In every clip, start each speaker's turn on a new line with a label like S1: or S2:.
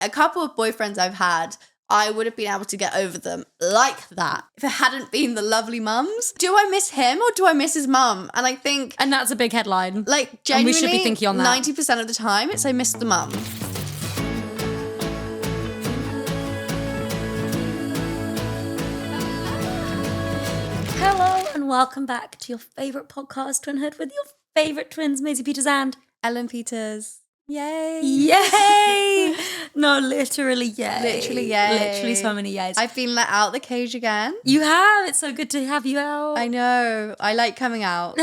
S1: a couple of boyfriends I've had, I would have been able to get over them like that if it hadn't been the lovely mums. Do I miss him or do I miss his mum? And I think...
S2: And that's a big headline.
S1: Like, genuinely,
S2: and we should be thinking on that.
S1: 90% of the time, it's I miss the mum.
S2: Hello and welcome back to your favourite podcast, Twinhood, with your favourite twins, Maisie Peters and
S1: Ellen Peters. Yay.
S2: Yay! No, literally yay.
S1: Literally yay.
S2: Literally so many yays.
S1: I've been let out the cage again.
S2: You have. It's so good to have you out.
S1: I know. I like coming out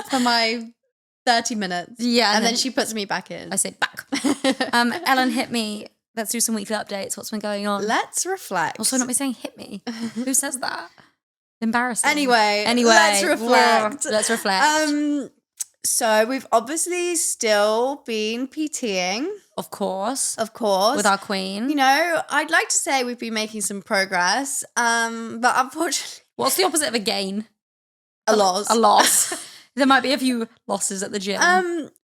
S1: for my 30 minutes.
S2: Yeah.
S1: And then she puts me back in.
S2: I say back. Ellen, hit me. Let's do some weekly updates. What's been going on?
S1: Let's reflect.
S2: Also, not me saying hit me. Who says that? Embarrassing.
S1: Anyway, let's reflect.
S2: Let's reflect.
S1: So we've obviously still been PTing.
S2: Of course.
S1: With
S2: our queen.
S1: You know, I'd like to say we've been making some progress, but unfortunately...
S2: What's the opposite of a gain?
S1: A loss.
S2: A loss. There might be a few losses at the gym.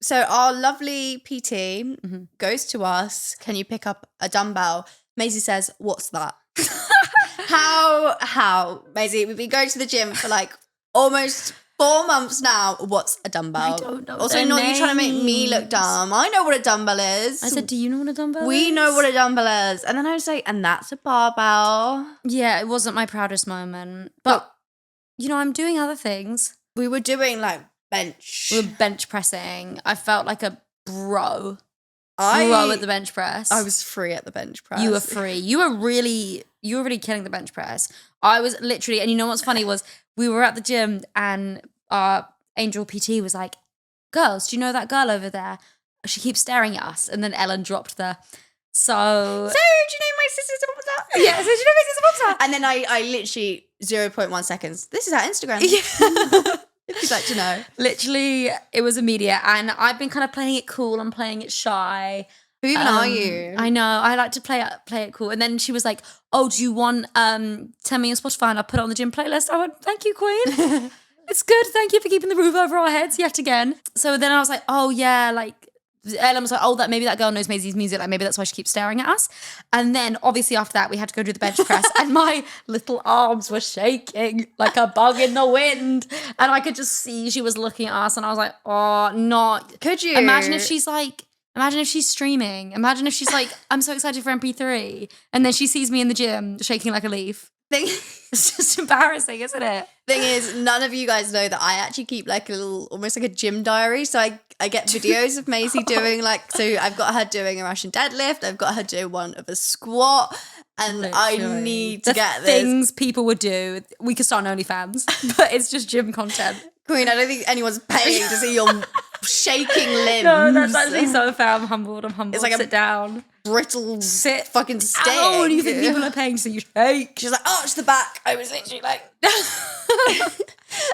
S1: So our lovely PT goes to us, can you pick up a dumbbell? Maisie says, what's that? How? Maisie, we've been going to the gym for like almost 4 months now. What's a dumbbell?
S2: I don't know.
S1: Also, not you trying to make me look dumb. I know what a dumbbell is.
S2: I said, do you know what a dumbbell is?
S1: We know what a dumbbell is. And then I was like, and that's a barbell.
S2: Yeah, it wasn't my proudest moment. But, you know, I'm doing other things.
S1: We were doing like bench.
S2: We were bench pressing. I felt like a bro. At the bench press.
S1: I was free at the bench press.
S2: You were free. You were really killing the bench press. I was literally, and you know what's funny was we were at the gym and our Angel PT was like, girls, do you know that girl over there? She keeps staring at us. And then Ellen dropped the, so do you know
S1: my sister's a
S2: Yeah, so do you know my sister's a
S1: And then I literally 0.1 seconds. This is our Instagram. Yeah. If you'd like to know.
S2: Literally, it was immediate. And I've been kind of playing it cool and playing it shy.
S1: Who even are you?
S2: I know. I like to play it cool. And then she was like, oh, do you want, send me your Spotify and I'll put it on the gym playlist. I went, thank you, queen. It's good. Thank you for keeping the roof over our heads yet again. So then I was like, oh, yeah, like, Ellen was like, oh, maybe that girl knows Maisie's music. Like, maybe that's why she keeps staring at us. And then, obviously, after that, we had to go do the bench press. And my little arms were shaking like a bug in the wind. And I could just see she was looking at us. And I was like, oh, not.
S1: Could you?
S2: Imagine if she's streaming. Imagine if she's like, I'm so excited for MP3. And then she sees me in the gym shaking like a leaf. It's just embarrassing, isn't it?
S1: Thing is, none of you guys know that I actually keep like a little, almost like a gym diary. So I get videos of Maisie doing like, so I've got her doing a Russian deadlift. I've got her doing one of a squat. And literally. I need to get this.
S2: Things people would do. We could start an OnlyFans, but it's just gym content.
S1: Queen, I don't think anyone's paying to see your shaking limbs.
S2: No, that's actually so fair. I'm humbled. It's like
S1: sit
S2: down.
S1: Brittle fucking stick.
S2: Oh, do you think people are paying to see you shake?
S1: She's like, arch the back. I was literally like... And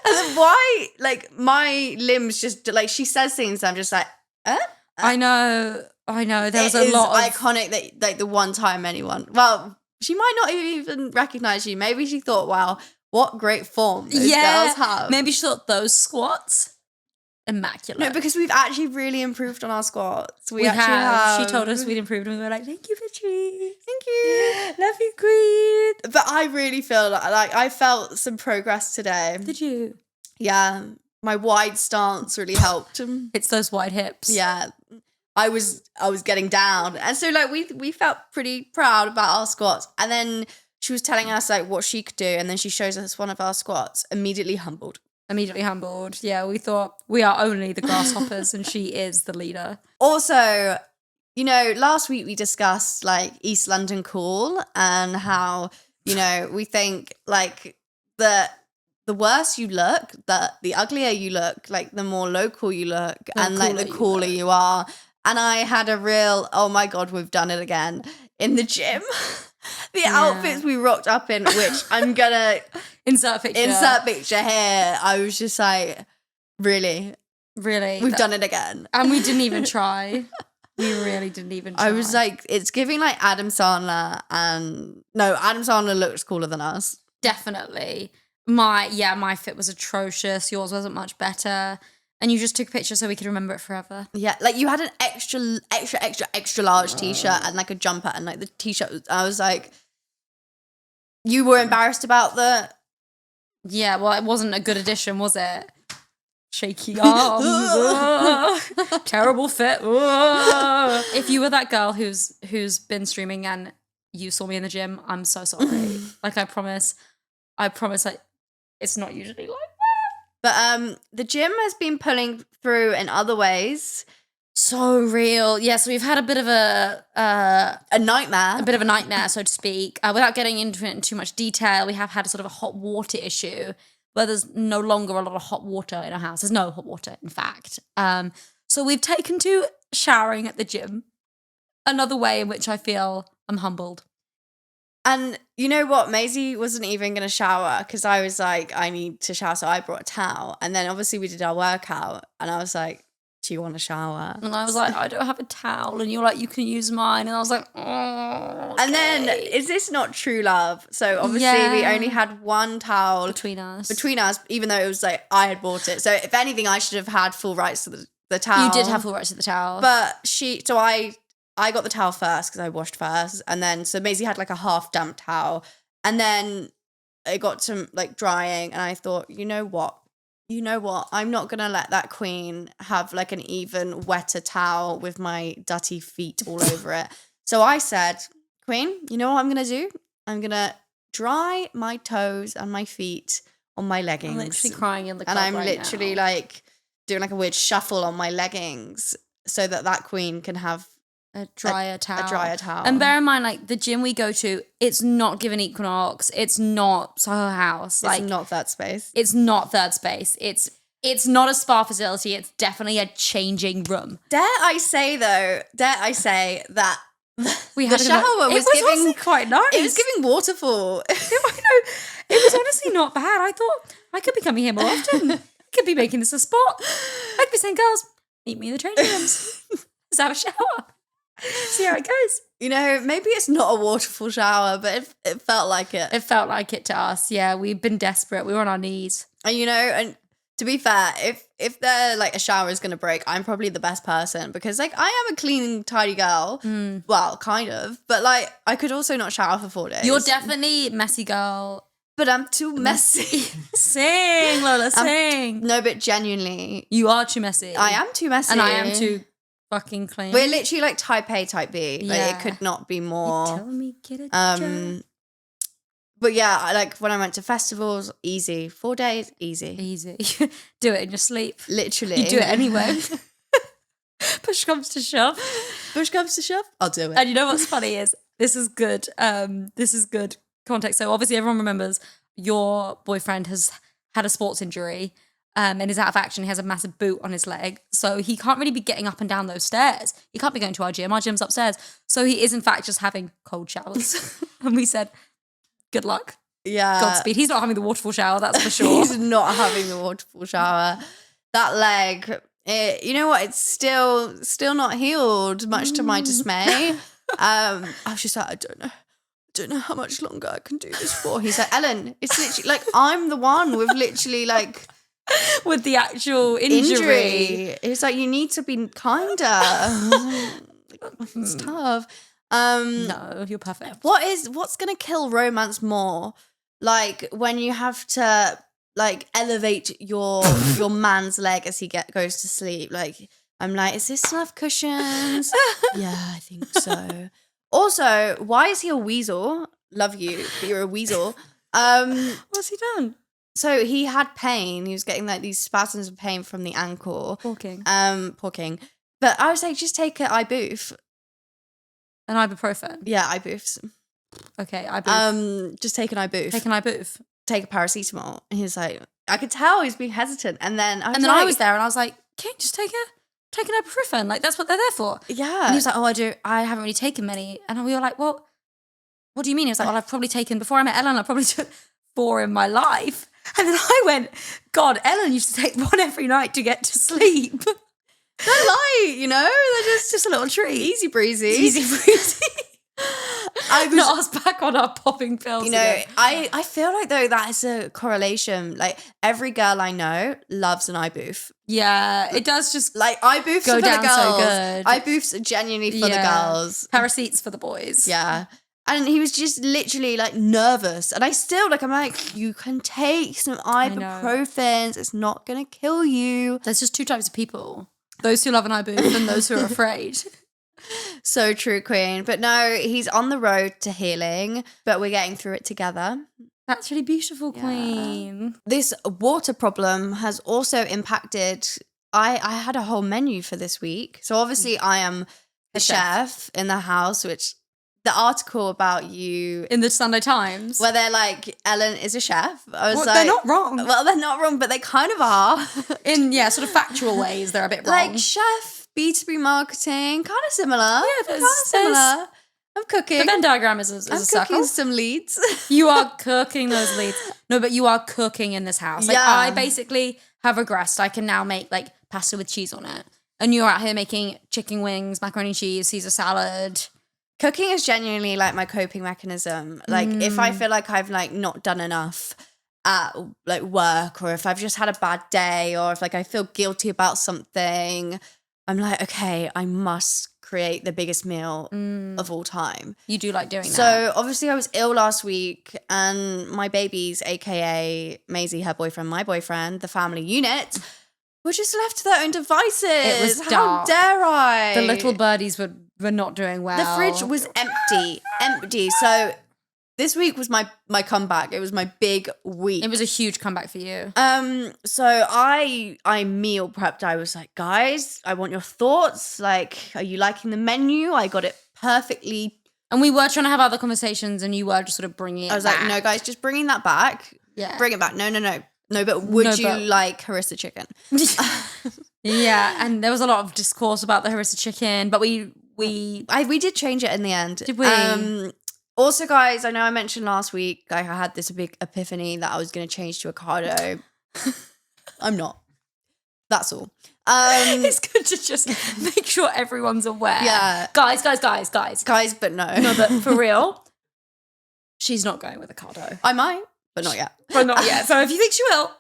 S1: then why, like, my limbs just, like, she says things, I'm just like,
S2: I know. There was a lot of...
S1: iconic that, like, the one time anyone... Well, she might not even recognise you. Maybe she thought, wow, what great form those girls have.
S2: Maybe she thought those squats... immaculate.
S1: No, because we've actually really improved on our squats. We actually
S2: have. She told us we'd improved and we were like, thank you, Vitri.
S1: Thank you.
S2: Love you, queen.
S1: But I really feel like I felt some progress today.
S2: Did you?
S1: Yeah. My wide stance really helped.
S2: It's those wide hips.
S1: Yeah. I was getting down. And so like we felt pretty proud about our squats. And then she was telling us like what she could do. And then she shows us one of our squats. Immediately humbled.
S2: Yeah, we thought we are only the grasshoppers and she is the leader.
S1: Also, you know, last week we discussed like East London cool and how, you know, we think like the worse you look, the uglier you look, like the more local you look and like the cooler you are. And I had a real, oh my God, we've done it again in the gym. The outfits we rocked up in, which I'm gonna insert picture here. I was just like, really, we've done it again,
S2: and we didn't even try. We really didn't even try.
S1: I was like, it's giving like Adam Sandler, and no, Adam Sandler looks cooler than us.
S2: Definitely. My fit was atrocious. Yours wasn't much better. And you just took a picture so we could remember it forever.
S1: Yeah, like you had an extra large t-shirt and like a jumper, and like the t-shirt, I was like, you were embarrassed about the...
S2: Yeah, well, it wasn't a good addition, was it? Shaky arms, terrible fit. If you were that girl who's been streaming and you saw me in the gym, I'm so sorry. Like, I promise, like, it's not usually like that.
S1: But the gym has been pulling through in other ways.
S2: So real. Yeah, so we've had a bit of a
S1: nightmare.
S2: A bit of a nightmare, so to speak. Without getting into it in too much detail, we have had a sort of a hot water issue where there's no longer a lot of hot water in our house. There's no hot water, in fact. So we've taken to showering at the gym. Another way in which I feel I'm humbled.
S1: And you know what? Maisie wasn't even going to shower because I was like, I need to shower. So I brought a towel. And then obviously we did our workout. And I was like, do you want to shower?
S2: And I was like, I don't have a towel. And you're like, you can use mine. And I was like, oh, okay.
S1: And then, is this not true love? So obviously we only had one towel
S2: between us,
S1: even though it was like, I had bought it. So if anything, I should have had full rights to the towel.
S2: You did have full rights to the towel.
S1: But I got the towel first because I washed first. And then, so Maisie had like a half damp towel. And then it got to like drying. And I thought, you know what? I'm not going to let that queen have like an even wetter towel with my dirty feet all over it. So I said, Queen, you know what I'm going to do? I'm going to dry my toes and my feet on my leggings.
S2: I'm literally crying in the club
S1: and I'm
S2: right
S1: literally
S2: now.
S1: like doing like a weird shuffle on my leggings so that queen can have
S2: a drier towel.
S1: And
S2: And bear in mind, like, the gym we go to, it's not given Equinox. It's not Soho House. Like,
S1: it's not Third Space.
S2: It's not Third Space. It's not a spa facility. It's definitely a changing room.
S1: Dare I say that
S2: we had
S1: the shower was giving
S2: quite nice.
S1: It was giving waterfall.
S2: I know. It was honestly not bad. I thought I could be coming here more often. I could be making this a spot. I could be saying, girls, meet me in the training rooms. Let's have a shower. See how it goes.
S1: You know, maybe it's not a waterfall shower, but it felt like it.
S2: It felt like it to us. Yeah, we've been desperate. We were on our knees.
S1: And you know, and to be fair, if they're like a shower is gonna break, I'm probably the best person because like I am a clean, tidy girl. Well, kind of, but like I could also not shower for 4 days.
S2: You're definitely messy girl,
S1: but I'm too messy.
S2: Sing, Lola, sing.
S1: No, but genuinely,
S2: you are too messy.
S1: I am too messy,
S2: and I am too fucking clean.
S1: We're literally like type A, type B. Like it could not be more.
S2: You tell me, get a job.
S1: But yeah, like when I went to festivals, easy. 4 days, easy.
S2: Do it in your sleep.
S1: Literally.
S2: You do it anyway. Push comes to shove.
S1: I'll do it.
S2: And you know what's funny is, this is good. This is good context. So obviously everyone remembers your boyfriend has had a sports injury and is out of action. He has a massive boot on his leg. So he can't really be getting up and down those stairs. He can't be going to our gym. Our gym's upstairs. So he is in fact just having cold showers. And we said, good luck.
S1: Yeah.
S2: Godspeed. He's not having the waterfall shower, that's for sure.
S1: He's not having the waterfall shower. That leg, you know what? It's still not healed, much to my dismay. I was just like, I don't know how much longer I can do this for. He's like, Ellen, it's literally like I'm the one with literally like
S2: with the actual injury.
S1: It's like you need to be kinder. It's tough.
S2: No, you're perfect.
S1: What's gonna kill romance more? Like when you have to like elevate your man's leg as he goes to sleep. Like I'm like, is this enough cushions? Yeah, I think so. Also, why is he a weasel? Love you, but you're a weasel.
S2: What's he done?
S1: So he had pain. He was getting like these spasms of pain from the ankle.
S2: Poor king.
S1: Poor king. But I was like, just take an iboof.
S2: An ibuprofen?
S1: Yeah, iboofs.
S2: Okay, iboof.
S1: Just take an iboof.
S2: Take an iboof.
S1: Take a paracetamol. And he was like, I could tell he was being hesitant. And then
S2: I was there and I was like, King, just take an ibuprofen. Like, that's what they're there for.
S1: Yeah.
S2: And he was like, I haven't really taken many. And we were like, well, what do you mean? He was like, well, I've probably taken, before I met Ellen, I probably took 4 in my life. And then I went, God, Ellen used to take 1 every night to get to sleep.
S1: They're light, you know? They're just
S2: a little treat.
S1: Easy breezy.
S2: Easy breezy. Not us back on our popping pills.
S1: You know, I feel like though that is a correlation. Like every girl I know loves an iboof.
S2: Yeah, it does just
S1: like iboofs
S2: go
S1: are for
S2: down
S1: the girls.
S2: so good.
S1: Iboofs are genuinely for the girls.
S2: Parasites for the boys.
S1: Yeah. And he was just literally like nervous. And I still I'm like, you can take some ibuprofens. It's not going to kill you.
S2: There's just two types of people. Those who love an iboof and those who are afraid.
S1: So true, Queen. But no, he's on the road to healing, but we're getting through it together.
S2: That's really beautiful, Queen.
S1: This water problem has also impacted. I had a whole menu for this week. So obviously I am the chef in the house, which the article about you
S2: in the Sunday Times,
S1: where they're like, Ellen is a chef. I was
S2: they're not wrong.
S1: Well, they're not wrong, but they kind of are.
S2: In sort of factual ways, they're a bit wrong.
S1: Like chef, B2B marketing, kind of similar.
S2: Yeah,
S1: kind of similar. I'm cooking.
S2: The Venn diagram is a circle.
S1: I'm cooking some leads.
S2: You are cooking those leads. No, but you are cooking in this house. Like I basically have regressed. I can now make like pasta with cheese on it. And you're out here making chicken wings, macaroni and cheese, Caesar salad.
S1: Cooking is genuinely like my coping mechanism. Like if I feel like I've like not done enough at like work, or if I've just had a bad day, or if like I feel guilty about something, I'm like, okay, I must create the biggest meal of all time.
S2: You do like doing that.
S1: So obviously I was ill last week, and my babies, aka Maisie, her boyfriend, my boyfriend, the family unit, were just left to their own devices.
S2: It was dark.
S1: How dare I?
S2: The little birdies were not doing well.
S1: The fridge was empty. So this week was my comeback. It was my big week.
S2: It was a huge comeback for you.
S1: So I meal prepped. I was like, guys, I want your thoughts. Like, are you liking the menu? I got it perfectly.
S2: And we were trying to have other conversations, and you were just sort of bringing it back.
S1: I was like, no, guys, just bringing that back.
S2: Yeah.
S1: Bring it back. No, but would you like harissa chicken?
S2: Yeah, and there was a lot of discourse about the harissa chicken, but we
S1: did change it in the end.
S2: Did we?
S1: Also, guys, I know I mentioned last week I had this big epiphany that I was going to change to avocado. I'm not. That's all.
S2: It's good to just make sure everyone's aware.
S1: Yeah.
S2: Guys.
S1: Guys, but no.
S2: No, but for real, she's not going with avocado.
S1: I might, but not yet.
S2: But not yet. So if you think she will,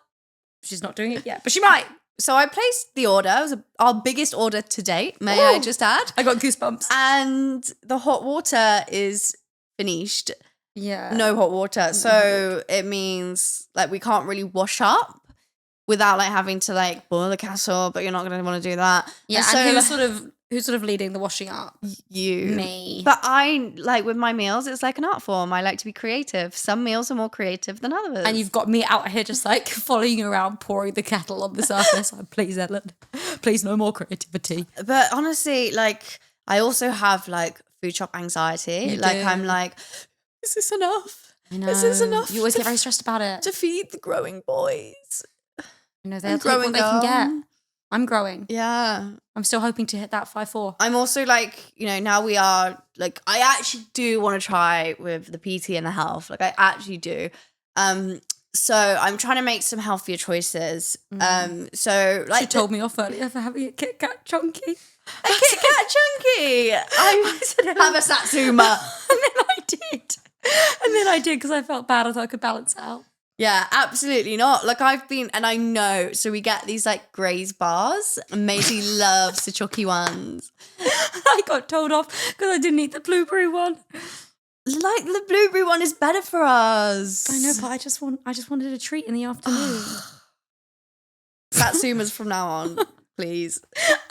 S2: she's not doing it yet, but she might.
S1: So I placed the order. It was our biggest order to date, may I just add.
S2: I got goosebumps.
S1: And the hot water is finished.
S2: Yeah.
S1: No hot water. So it means like we can't really wash up without like having to like boil the castle, but you're not going to want to do that.
S2: Yeah, and who's sort of leading the washing up?
S1: You.
S2: Me.
S1: But I, like with my meals, it's like an art form. I like to be creative. Some meals are more creative than others.
S2: And you've got me out here just like following you around, pouring the kettle on the surface. Please, Ellen. Please, no more creativity.
S1: But honestly, like I also have like food shop anxiety.
S2: You
S1: like
S2: do.
S1: I'm like, is this enough?
S2: I know.
S1: Is this enough?
S2: You always get very stressed about it.
S1: To feed the growing boys.
S2: You know, they'll take what they can get. I'm growing.
S1: Yeah.
S2: I'm still hoping to hit that 5'4".
S1: I'm also like, you know, now we are like, I actually do want to try with the PT and the health. Like I actually do. So I'm trying to make some healthier choices. So like
S2: you told me off earlier for having a Kit Kat chunky.
S1: A Kit Kat chunky. I said have a Satsuma.
S2: And then I did because I felt bad. I thought I could balance it out.
S1: Yeah, absolutely not. Like I've been, and I know, so we get these like Graze bars, and Maisie loves the chalky ones.
S2: I got told off because I didn't eat the blueberry one.
S1: Like the blueberry one is better for us.
S2: I know, but I just wanted a treat in the afternoon.
S1: Satsumas from now on, please.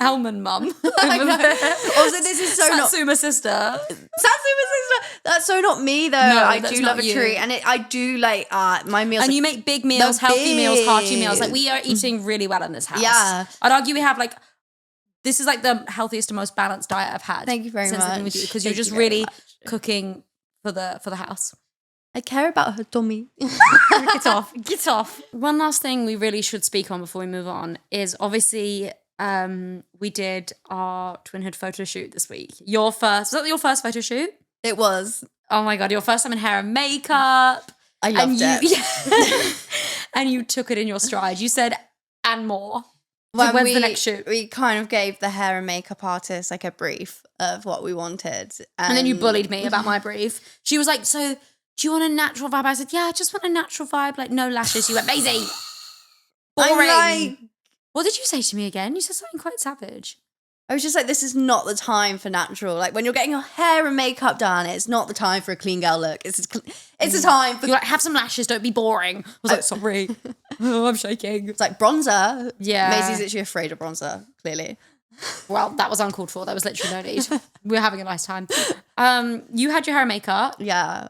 S2: Almond mum.
S1: Also, this is so
S2: Satsuma sister.
S1: Satsuma sister. That's so not me though.
S2: No,
S1: I
S2: that's
S1: do
S2: not
S1: love a
S2: you.
S1: treat, and I do like my meals.
S2: And you make big meals, healthy meals, hearty meals. Like
S1: big.
S2: we are eating really well in this house.
S1: Yeah.
S2: I'd argue we have like, this is like the healthiest and most balanced diet I've had.
S1: Thank you very
S2: since living
S1: much.
S2: with you, because you're
S1: Thank
S2: just
S1: you very
S2: really
S1: much.
S2: cooking for the house.
S1: I care about her tummy.
S2: Get off. One last thing we really should speak on before we move on is obviously we did our Twinhood photo shoot this week. Was that your first photo shoot?
S1: It was.
S2: Oh my God, your first time in hair and makeup.
S1: I loved it.
S2: Yeah. And you took it in your stride. You said, and more. When's the next shoot?
S1: We kind of gave the hair and makeup artist like a brief of what we wanted.
S2: And then you bullied me about my brief. She was like, so do you want a natural vibe? I said, yeah, I just want a natural vibe, like no lashes. You went, Maisie, boring.
S1: Like,
S2: what did you say to me again? You said something quite savage.
S1: I was just like, this is not the time for natural. Like when you're getting your hair and makeup done, it's not the time for a clean girl look. It's a time for...
S2: You're like, have some lashes, don't be boring. I was like, sorry. Oh, I'm shaking.
S1: It's like bronzer.
S2: Yeah.
S1: Maisie's literally afraid of bronzer, clearly.
S2: Well, that was uncalled for. There was literally no need. We were having a nice time. You had your hair and makeup.
S1: Yeah.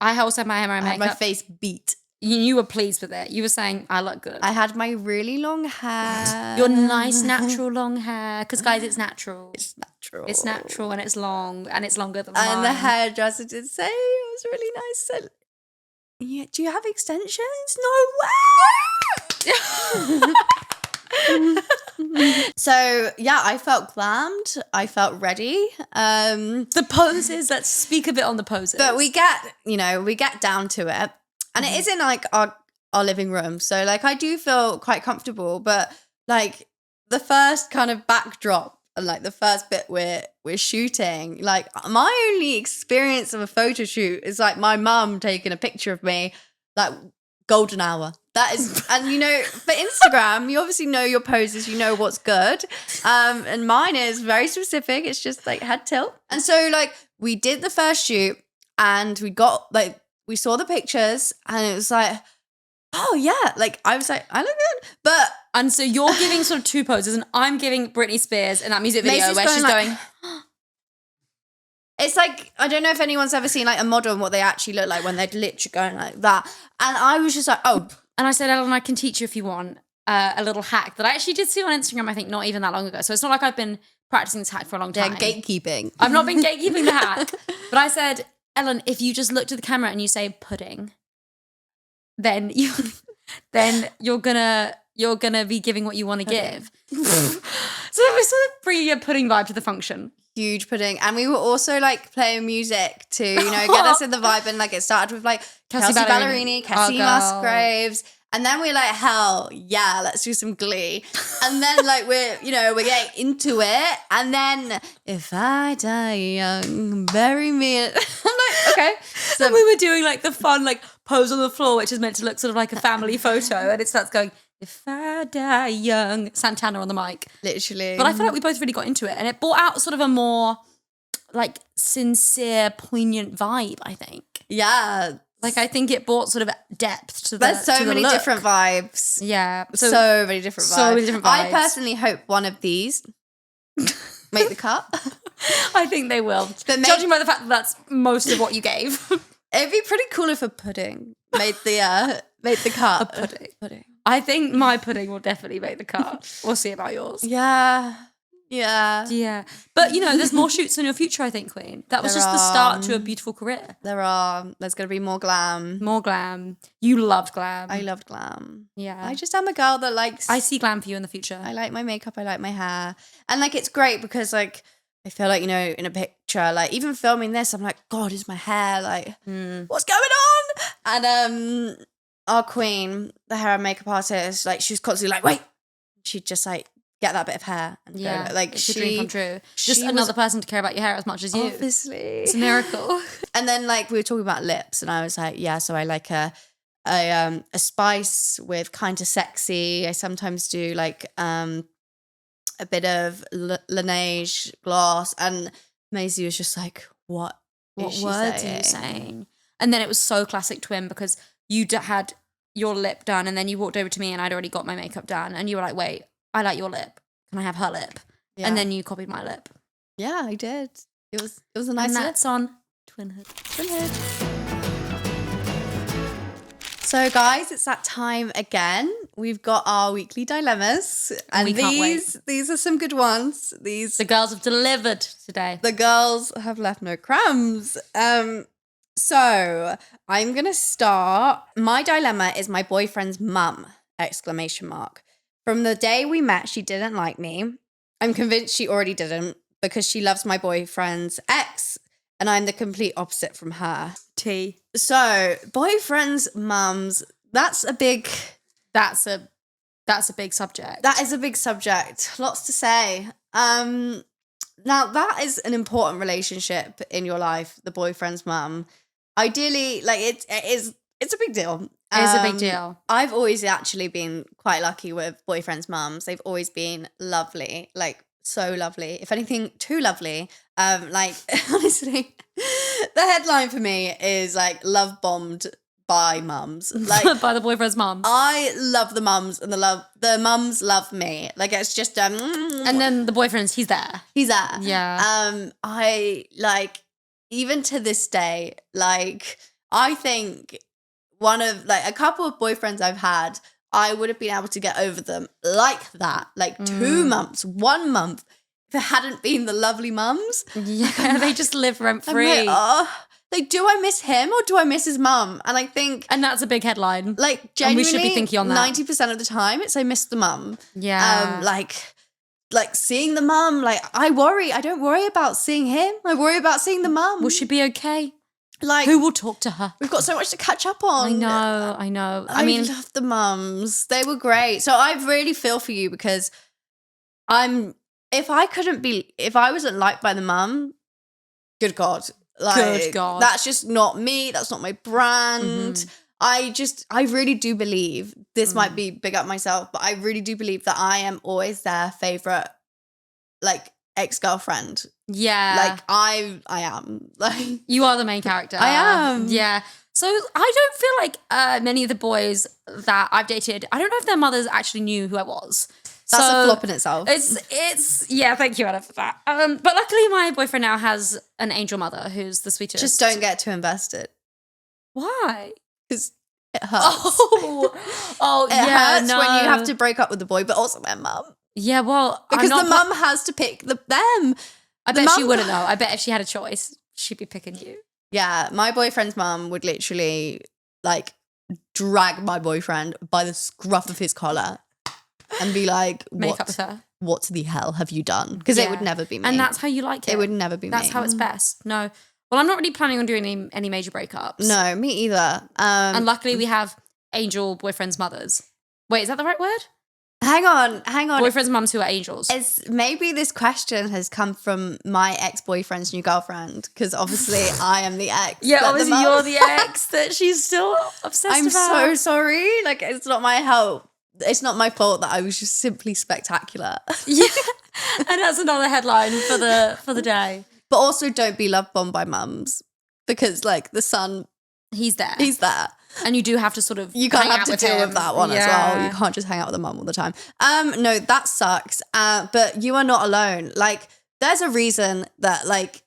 S2: I also had my hair and
S1: I had
S2: makeup.
S1: my face beat.
S2: You were pleased with it. You were saying, I look good.
S1: I had my really long hair.
S2: Your nice natural long hair. Because guys, it's natural.
S1: It's natural.
S2: It's natural and it's long and it's longer than mine.
S1: And the hairdresser did say it was really nice. So, yeah, do you have extensions? No way! So, yeah, I felt glammed. I felt ready.
S2: The poses, let's speak a bit on the poses.
S1: But we get down to it. And it is in like our living room. So like I do feel quite comfortable. But like the first kind of backdrop and like the first bit we're shooting, like my only experience of a photo shoot is like my mum taking a picture of me, like golden hour. That is, and you know, for Instagram, you obviously know your poses, you know what's good. And mine is very specific. It's just like head tilt. And so like we did the first shoot and we saw the pictures and it was like, oh yeah. Like I was like, I look good.
S2: And so you're giving sort of two poses and I'm giving Britney Spears in that music video
S1: Maisie's
S2: where she's going.
S1: It's like, I don't know if anyone's ever seen like a model and what they actually look like when they're literally going like that. And I was just like, oh.
S2: And I said, Ellen, I can teach you if you want a little hack that I actually did see on Instagram, I think not even that long ago. So it's not like I've been practicing this hack for a long time.
S1: Yeah, gatekeeping.
S2: I've not been gatekeeping the hack. But I said, Ellen, if you just look to the camera and you say pudding, then you're gonna be giving what you want to give. So we're sort of bringing a pudding vibe to the function.
S1: Huge pudding. And we were also like playing music to, you know, get us in the vibe. And like it started with like Kelsey Ballerini, Cassie Musgraves. And then we're like, hell yeah, let's do some Glee. And then like we're getting into it. And then if I die young, bury me. I'm like, okay.
S2: So and we were doing like the fun like pose on the floor, which is meant to look sort of like a family photo. And it starts going, if I die young, Santana on the mic.
S1: Literally.
S2: But I feel like we both really got into it. And it brought out sort of a more like sincere, poignant vibe, I think.
S1: Yeah.
S2: Like I think it brought sort of depth to the
S1: There's so many
S2: look.
S1: different vibes.
S2: Yeah.
S1: So many different vibes.
S2: So many different vibes.
S1: I personally hope one of these make the cut.
S2: I think they will.
S1: But
S2: judging by the fact that that's most of what you gave.
S1: It'd be pretty cool if a pudding made the cut.
S2: A pudding. I think my pudding will definitely make the cut. We'll see about yours.
S1: Yeah.
S2: But, you know, there's more shoots in your future, I think, Queen. That was just the start to a beautiful career.
S1: There's going to be more glam.
S2: More glam. You loved glam.
S1: I loved glam.
S2: Yeah.
S1: I just am a girl that likes...
S2: I see glam for you in the future.
S1: I like my makeup. I like my hair. And, like, it's great because, like, I feel like, you know, in a picture, like, even filming this, I'm like, God, is my hair, like, what's going on? And, our queen, the hair and makeup artist, like, she was constantly like, wait. She'd just, like, get that bit of hair. And go, like,
S2: it's a dream come true. Just another person to care about your hair as much as you.
S1: Obviously.
S2: It's a miracle.
S1: And then, like, we were talking about lips, and I was like, yeah, so I like a spice with kind of sexy. I sometimes do, like, a bit of Laneige gloss. And Maisie was just like, what words
S2: are you saying? And then it was so classic twin because you had your lip done and then you walked over to me and I'd already got my makeup done and you were like, wait, I like your lip. Can I have her lip? Yeah. And then you copied my lip.
S1: Yeah, I did. It was a nice
S2: lip.
S1: And
S2: that's on Twinhood.
S1: So guys, it's that time again. We've got our weekly dilemmas. And these are some good ones. The
S2: girls have delivered today.
S1: The girls have left no crumbs. So I'm going to start. My dilemma is my boyfriend's mum, ! From the day we met, she didn't like me. I'm convinced she already didn't because she loves my boyfriend's ex and I'm the complete opposite from her.
S2: T.
S1: So boyfriend's mums, that's a
S2: That's a big subject.
S1: That is a big subject. Lots to say. Now, that is an important relationship in your life, the boyfriend's mum. Ideally, like, it's a big deal.
S2: It is a big deal.
S1: I've always actually been quite lucky with boyfriends' mums. They've always been lovely, like, so lovely. If anything, too lovely. Like, honestly, the headline for me is, like, love bombed by mums. Like,
S2: by the boyfriend's mum.
S1: I love the mums, and the mums love me. Like, it's just
S2: and then the boyfriend's, he's there.
S1: He's there.
S2: Yeah.
S1: I like, even to this day, like, I think one of, like, a couple of boyfriends I've had, I would have been able to get over them like that, like 2 months, 1 month, if it hadn't been the lovely mums.
S2: Yeah, they just live rent free.
S1: Like, do I miss him or do I miss his mum? And I think...
S2: And that's a big headline.
S1: Like, genuinely,
S2: and we should be thinking on that.
S1: 90% of the time, it's I miss the mum.
S2: Yeah.
S1: Like seeing the mum, like, I worry. I don't worry about seeing him. I worry about seeing the mum.
S2: Will she be okay?
S1: Like,
S2: who will talk to her?
S1: We've got so much to catch up on.
S2: I know.
S1: I mean, love the mums. They were great. So I really feel for you because if I wasn't liked by the mum, good God. Like,
S2: good God.
S1: That's just not me. That's not my brand.
S2: Mm-hmm.
S1: I really do believe, this might be big up myself, but I really do believe that I am always their favorite, like, ex-girlfriend.
S2: Yeah.
S1: Like, I am. Like,
S2: you are the main character.
S1: I am.
S2: Yeah. So I don't feel like many of the boys that I've dated, I don't know if their mothers actually knew who I was.
S1: That's a flop in itself.
S2: It's yeah, thank you, Anna, for that. But luckily my boyfriend now has an angel mother who's the sweetest.
S1: Just don't get too invested.
S2: Why?
S1: Because it hurts.
S2: Oh,
S1: it hurts when you have to break up with the boy, but also their mum.
S2: Yeah, well,
S1: because the mum has to pick them.
S2: I bet she wouldn't know. I bet if she had a choice, she'd be picking you.
S1: Yeah, my boyfriend's mum would literally, like, drag my boyfriend by the scruff of his collar and be like,
S2: make up with her.
S1: What the hell have you done? Because it would never be me.
S2: And that's how you like it.
S1: It would never be me.
S2: That's how it's best. No. Well, I'm not really planning on doing any major breakups.
S1: No, me either.
S2: And luckily we have angel boyfriends' mothers. Wait, is that the right word?
S1: Hang on.
S2: Boyfriends' mums who are angels.
S1: Maybe this question has come from my ex-boyfriend's new girlfriend, because obviously I am the ex.
S2: Yeah, obviously you're the ex that she's still obsessed
S1: I'm
S2: about.
S1: so sorry. Like, it's not my help. It's not my fault that I was just simply spectacular.
S2: Yeah, and that's another headline for the day.
S1: But also, don't be love bombed by mums, because, like, the son,
S2: he's there.
S1: And
S2: you do have to sort of
S1: you can't have to deal with that one as well. You can't just hang out with the mum all the time. No, that sucks. But you are not alone. Like, there's a reason that, like,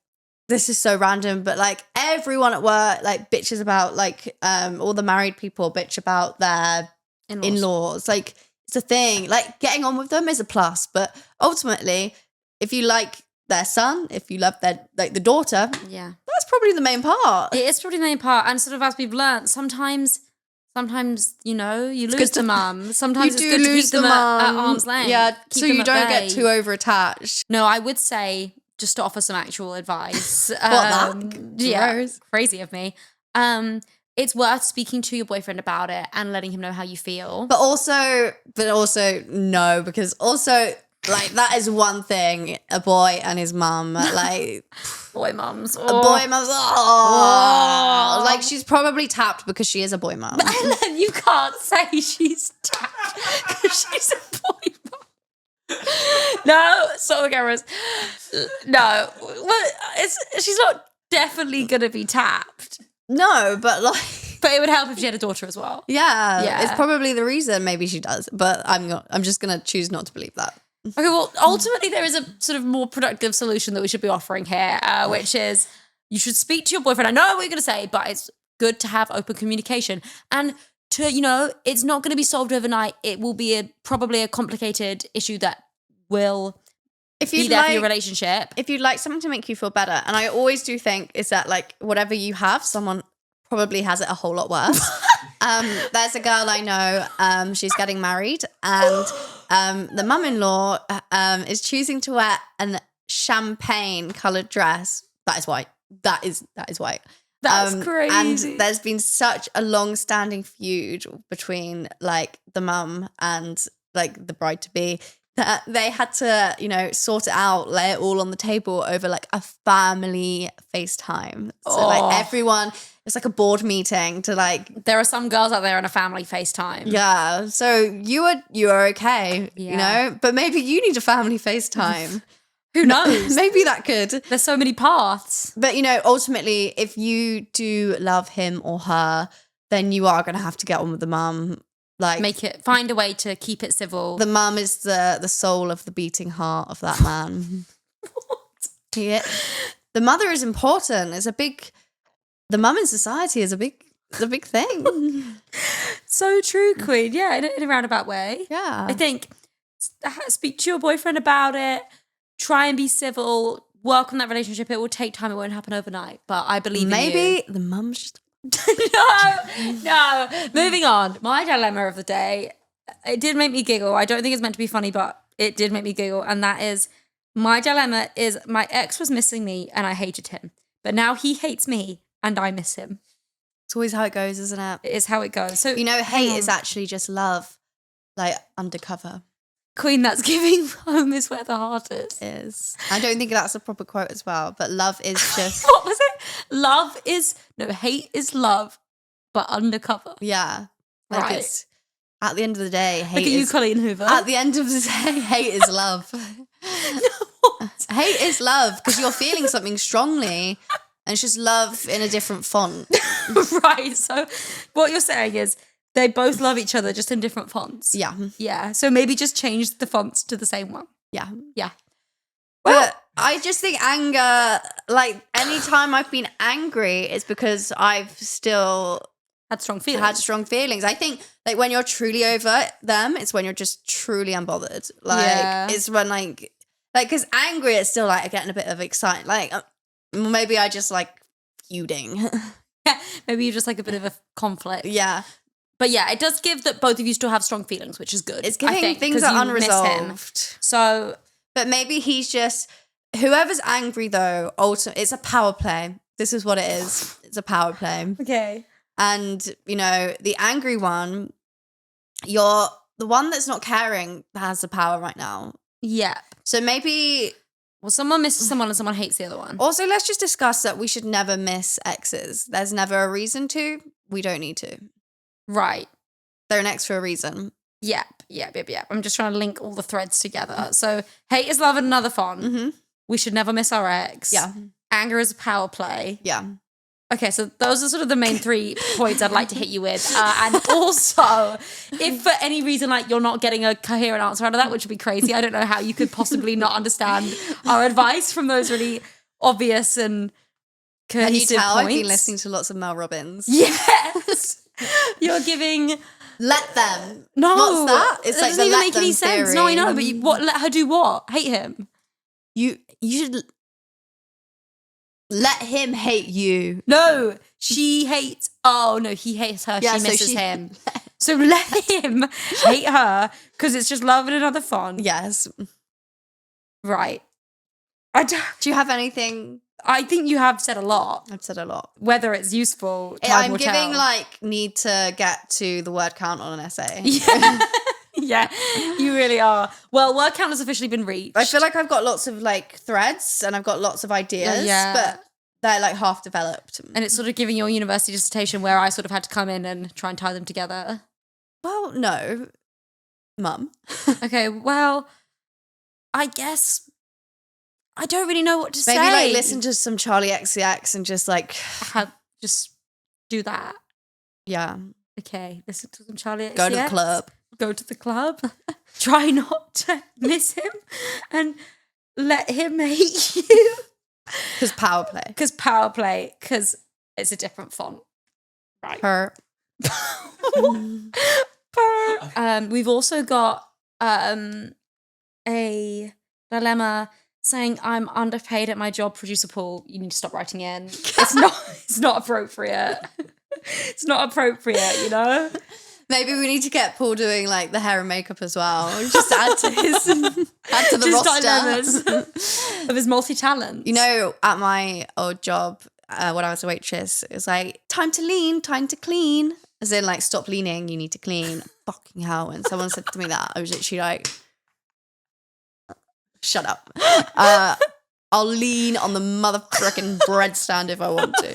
S1: this is so random, but, like, everyone at work, like, bitches about, like, all the married people bitch about their in-laws. Like, it's a thing. Like, getting on with them is a plus, but ultimately, if you like their son, if you love their, like, the daughter, that's probably the main part.
S2: It is probably the main part, and sort of as we've learnt, sometimes you know, you lose the mum. Sometimes it's good to keep them at arm's length.
S1: Yeah, so you don't get too over-attached.
S2: No, I would say, just to offer some actual advice.
S1: Yeah,
S2: crazy of me. It's worth speaking to your boyfriend about it and letting him know how you feel.
S1: But also no, because also, like, that is one thing, a boy and his mum, like...
S2: boy mums.
S1: A boy mums. Oh. Like, she's probably tapped because she is a boy mum.
S2: Ellen, you can't say she's tapped because she's a boy mum. No, stop the cameras. No. Well, she's not definitely going to be tapped.
S1: No, but, like...
S2: But it would help if she had a daughter as well.
S1: Yeah. It's probably the reason maybe she does. But I'm just going to choose not to believe that.
S2: Okay, well, ultimately there is a sort of more productive solution that we should be offering here, which is you should speak to your boyfriend. I know what you're going to say, but it's good to have open communication. And to, you know, it's not going to be solved overnight. It will be probably a complicated issue that will be there for your relationship.
S1: If you'd like something to make you feel better, and I always do think is that, like, whatever you have, someone probably has it a whole lot worse. There's a girl I know, she's getting married, and the mum-in-law is choosing to wear a champagne-coloured dress. That is white. That is white.
S2: That's crazy.
S1: And there's been such a long-standing feud between, like, the mum and like the bride to be, that they had to, you know, sort it out, lay it all on the table over like a family FaceTime. So like everyone, it's like a board meeting to like.
S2: There are some girls out there on a family FaceTime.
S1: Yeah. So you are okay, you know, but maybe you need a family FaceTime.
S2: Who knows?
S1: Maybe that could.
S2: There's so many paths.
S1: But, you know, ultimately, if you do love him or her, then you are going to have to get on with the mum. Like,
S2: Find a way to keep it civil.
S1: The mum is the soul of the beating heart of that man.
S2: What?
S1: Yeah. The mother is important. The mum in society is a big thing.
S2: So true, Queen. Yeah, in a roundabout way.
S1: Yeah.
S2: I think speak to your boyfriend about it. Try and be civil. Work on that relationship. It will take time. It won't happen overnight. But I believe in you.
S1: Maybe the mum's just...
S2: No. Moving on. My dilemma of the day. It did make me giggle. I don't think it's meant to be funny, but it did make me giggle. And that is, my dilemma is my ex was missing me and I hated him. But now he hates me and I miss him.
S1: It's always how it goes, isn't it?
S2: It is how it goes. So,
S1: you know, hate is actually just love, like undercover.
S2: Queen, that's giving home is where the heart
S1: is. I don't think that's a proper quote as well, but love is just...
S2: What was it? Hate is love, but undercover.
S1: Yeah. Like
S2: right.
S1: It's, at the end of the day, hate
S2: Look at you, Colleen Hoover.
S1: At the end of the day, hate is love. Hate is love, because you're feeling something strongly, and it's just love in a different font.
S2: Right, so what you're saying is, they both love each other, just in different fonts.
S1: Yeah.
S2: Yeah. So maybe just change the fonts to the same one.
S1: Yeah.
S2: Yeah.
S1: Well, but I just think anger, like anytime I've been angry, it's because I've still
S2: had strong feelings.
S1: I think like when you're truly over them, it's when you're just truly unbothered. Like it's when like because angry, it's still like getting a bit of excitement. Like maybe I just like feuding.
S2: Maybe you just like a bit of a conflict.
S1: Yeah.
S2: But yeah, it does give that both of you still have strong feelings, which is good.
S1: It's giving things are unresolved.
S2: So,
S1: but maybe he's just whoever's angry though. Ultimately, it's a power play. This is what it is. It's a power play.
S2: Okay.
S1: And you know, the angry one, you're the one that's not caring that has the power right now.
S2: Yeah.
S1: So maybe.
S2: Well, someone misses someone and someone hates the other one.
S1: Also, let's just discuss that we should never miss exes. There's never a reason to. We don't need to.
S2: Right.
S1: They're an ex for a reason.
S2: Yep. I'm just trying to link all the threads together. So, hate is love in another font.
S1: Mm-hmm.
S2: We should never miss our ex.
S1: Yeah.
S2: Anger is a power play.
S1: Yeah.
S2: Okay, so those are sort of the main 3 points I'd like to hit you with. And also, if for any reason like you're not getting a coherent answer out of that, which would be crazy, I don't know how you could possibly not understand our advice from those really obvious and cohesive
S1: Can you tell
S2: points.
S1: I've been listening to lots of Mel Robbins?
S2: Yes! You're giving...
S1: Let them.
S2: No.
S1: What's that? It's
S2: that
S1: like
S2: doesn't
S1: the
S2: even
S1: let
S2: make
S1: them
S2: any sense.
S1: theory.
S2: No, I know, but what? Let her do what? Hate him?
S1: You should let him hate you.
S2: No, she hates... Oh, no, he hates her.
S1: Yeah,
S2: she misses
S1: so
S2: him. So let him hate her because it's just love in another font.
S1: Yes.
S2: Right.
S1: Do you have anything?
S2: I think you have said a lot.
S1: I've said a lot.
S2: Whether it's useful, time
S1: I'm
S2: will
S1: giving
S2: tell.
S1: like need to get to the word count on an essay.
S2: Yeah. Yeah, you really are. Well, word count has officially been reached.
S1: I feel like I've got lots of like threads and I've got lots of ideas, but they're like half developed.
S2: And it's sort of giving your university dissertation where I sort of had to come in and try and tie them together.
S1: Well, no, Mum.
S2: Okay, well, I guess I don't really know what to say.
S1: Maybe like listen to some Charlie XCX and just like
S2: just do that.
S1: Yeah.
S2: Okay, listen to some Charlie XCX.
S1: Go to the club.
S2: Go to the club. Try not to miss him and let him hate you.
S1: Because power play.
S2: Because it's a different font. Right.
S1: Her.
S2: We've also got a dilemma saying I'm underpaid at my job, producer Paul. You need to stop writing in. It's not appropriate. It's not appropriate, you know?
S1: Maybe we need to get Paul doing like the hair and makeup as well. Just add to the
S2: just
S1: roster
S2: dilemmas of his multi-talent.
S1: You know, at my old job, when I was a waitress, it was like, time to lean, time to clean. As in like, stop leaning, you need to clean. fucking hell. When someone said to me that, I was literally like, shut up. I'll lean on the motherfucking bread stand if I want to.